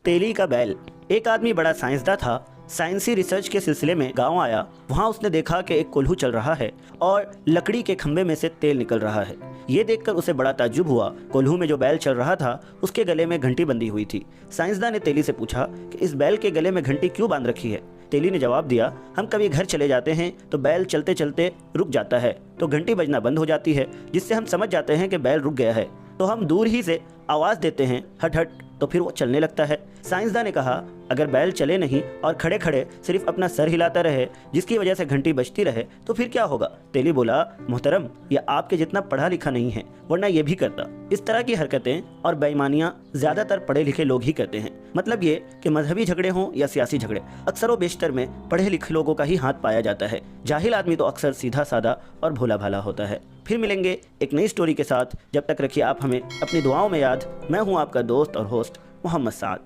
तेली का बैल। एक आदमी बड़ा साइंसदां था। साइंसी रिसर्च के सिलसिले में गांव आया। वहां उसने देखा कि एक कोल्हू चल रहा है और लकड़ी के खंभे में से तेल निकल रहा है। ये देखकर उसे बड़ा ताज्जुब हुआ। कोल्हू में जो बैल चल रहा था उसके गले में घंटी बंधी हुई थी। साइंसदान ने तेली से पूछा कि इस बैल के गले में घंटी क्यों बांध रखी है। तेली ने जवाब दिया, हम कभी घर चले जाते हैं तो बैल चलते चलते रुक जाता है तो घंटी बजना बंद हो जाती है, जिससे हम समझ जाते हैं कि बैल रुक गया है। तो हम दूर ही से आवाज़ देते हैं, हट हट, तो फिर वो चलने लगता है। साइंसदान ने कहा, अगर बैल चले नहीं और खड़े खड़े सिर्फ अपना सर हिलाता रहे जिसकी वजह से घंटी बजती रहे तो फिर क्या होगा। तेली बोला, मोहतरम, यह आपके जितना पढ़ा लिखा नहीं है, वरना ये भी करता। इस तरह की हरकतें और बेईमानियां ज़्यादातर पढ़े लिखे लोग ही करते हैं। मतलब ये कि मजहबी झगड़े हों या सियासी झगड़े, अक्सर व बेशतर में पढ़े लिखे लोगों का ही हाथ पाया जाता है। जाहिल आदमी तो अक्सर सीधा सादा और भोला भाला होता है। फिर मिलेंगे एक नई स्टोरी के साथ। जब तक रखिए आप हमें अपनी दुआओं में याद। मैं हूँ आपका दोस्त और होस्ट मोहम्मद साद।